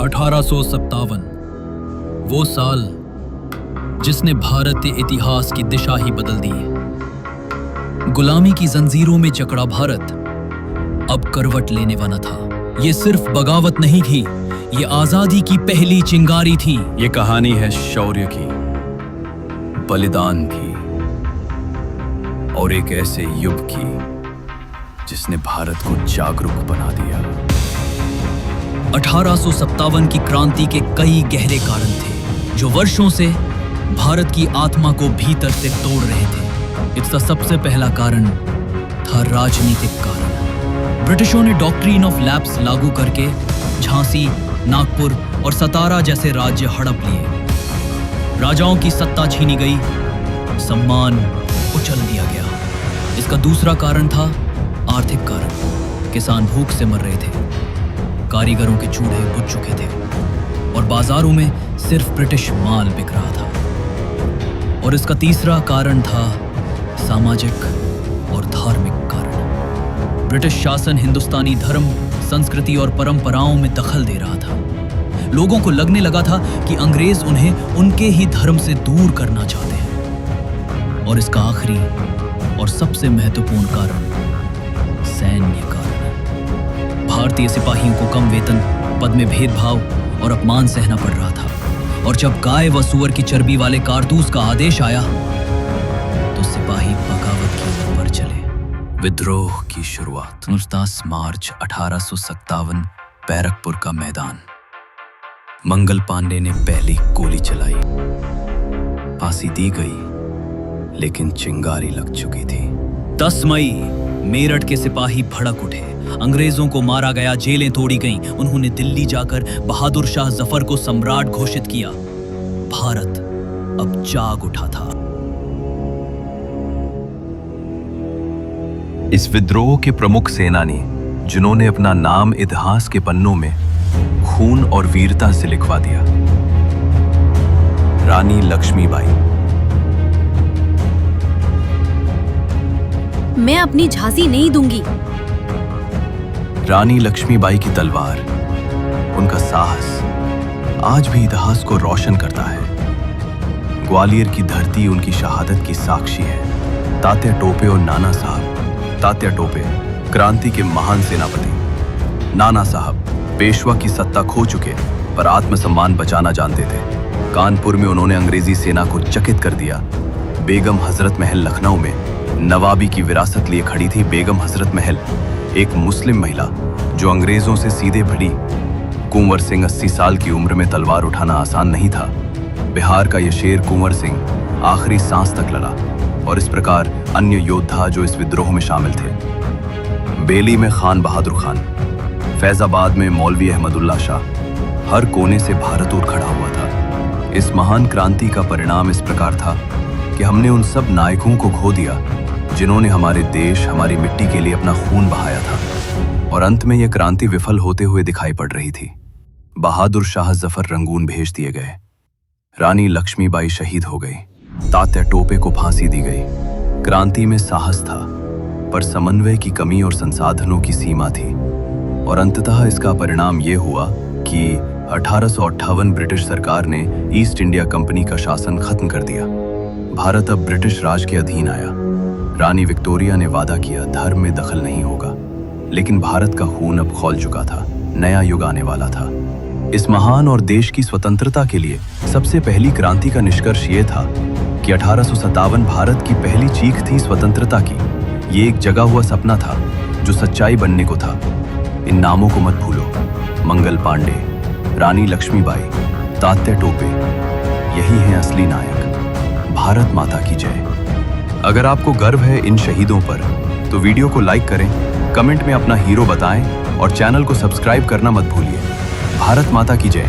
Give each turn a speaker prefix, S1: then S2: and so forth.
S1: 1857 वो साल जिसने भारतीय इतिहास की दिशा ही बदल दी। गुलामी की जंजीरों में जकड़ा भारत अब करवट लेने वाला था। ये सिर्फ बगावत नहीं थी, ये आजादी की पहली चिंगारी थी।
S2: ये कहानी है शौर्य की, बलिदान की और एक ऐसे युग की जिसने भारत को जागरूक बना दिया।
S1: 1857 की क्रांति के कई गहरे कारण थे जो वर्षों से भारत की आत्मा को भीतर से तोड़ रहे थे। इसका सबसे पहला कारण था राजनीतिक कारण। ब्रिटिशों ने डॉक्ट्रिन ऑफ लैप्स लागू करके झांसी, नागपुर और सतारा जैसे राज्य हड़प लिए। राजाओं की सत्ता छीनी गई, सम्मान उछल दिया गया। इसका दूसरा कारण था आर्थिक कारण। किसान भूख से मर रहे थे, कारीगरों के चूल्हे बुझ चुके थे और बाजारों में सिर्फ ब्रिटिश माल बिक रहा था। और इसका तीसरा कारण था सामाजिक और धार्मिक कारण। ब्रिटिश शासन हिंदुस्तानी धर्म, संस्कृति और परंपराओं में दखल दे रहा था। लोगों को लगने लगा था कि अंग्रेज उन्हें उनके ही धर्म से दूर करना चाहते हैं। और इसका आखिरी और सबसे महत्वपूर्ण कारण सैन्य कारण। भारतीय सिपाहियों को कम वेतन, पद में भेदभाव और अपमान सहना पड़ रहा था। और जब गाय व सुअर की चर्बी वाले कारतूस का आदेश आया तो सिपाही बगावत की ओर बढ़ चले।
S2: विद्रोह की शुरुआत
S1: 19 मार्च 1857
S2: बैरकपुर का मैदान। मंगल पांडे ने पहली गोली चलाई। फांसी दी गई लेकिन चिंगारी लग चुकी थी।
S1: 10 मई मेरठ के सिपाही भड़क उठे। अंग्रेजों को मारा गया, जेलें तोड़ी गईं। उन्होंने दिल्ली जाकर बहादुर शाह जफर को सम्राट घोषित किया। भारत अब जाग उठा था।
S2: इस विद्रोह के प्रमुख सेनानी जिन्होंने अपना नाम इतिहास के पन्नों में खून और वीरता से लिखवा दिया, रानी लक्ष्मीबाई।
S3: मैं अपनी झांसी नहीं दूंगी।
S2: रानी लक्ष्मीबाई की तलवार, उनका साहस आज भी इतिहास को रोशन करता है। ग्वालियर की धरती उनकी शहादत की साक्षी है। तात्या टोपे और नाना साहब। तात्या टोपे क्रांति के महान सेनापति। नाना साहब पेशवा की सत्ता खो चुके पर आत्मसम्मान बचाना जानते थे। कानपुर में उन्होंने अंग्रेजी सेना को चकित कर दिया। बेगम हजरत महल लखनऊ में नवाबी की विरासत लिए खड़ी थी। बेगम हजरत महल एक मुस्लिम महिला जो अंग्रेजों से सीधे भिड़ी। कुंवर सिंह 80 साल की उम्र में तलवार उठाना आसान नहीं था। बिहार का यह शेर कुंवर सिंह आखिरी सांस तक लड़ा। और इस प्रकार अन्य योद्धा जो इस विद्रोह में शामिल थे। बेली में खान बहादुर खान, फैजाबाद में मौलवी अहमदुल्ला शाह, हर कोने से भारत उठ खड़ा हुआ था। इस महान क्रांति का परिणाम इस प्रकार था कि हमने उन सब नायकों को खो दिया जिन्होंने हमारे देश, हमारी मिट्टी के लिए अपना खून बहाया था। और अंत में यह क्रांति विफल होते हुए दिखाई पड़ रही थी। बहादुर शाह जफर रंगून भेज दिए गए। रानी लक्ष्मीबाई शहीद हो गई। तात्या टोपे को फांसी दी गई। क्रांति में साहस था पर समन्वय की कमी और संसाधनों की सीमा थी। और अंततः इसका परिणाम यह हुआ कि 1858 ब्रिटिश सरकार ने ईस्ट इंडिया कंपनी का शासन खत्म कर दिया। भारत अब ब्रिटिश राज के अधीन आया। रानी विक्टोरिया ने वादा किया धर्म में दखल नहीं होगा, लेकिन भारत का खून अब खौल चुका था। नया युग आने वाला था। इस महान और देश की स्वतंत्रता के लिए सबसे पहली क्रांति का निष्कर्ष ये था कि 1857 भारत की पहली चीख थी स्वतंत्रता की। ये एक जगा हुआ सपना था जो सच्चाई बनने को था। इन नामों को मत भूलो। मंगल पांडे, रानी लक्ष्मीबाई, तात्या टोपे, यही हैं असली नायक। भारत माता की जय। अगर आपको गर्व है इन शहीदों पर तो वीडियो को लाइक करें, कमेंट में अपना हीरो बताएं और चैनल को सब्सक्राइब करना मत भूलिए। भारत माता की जय।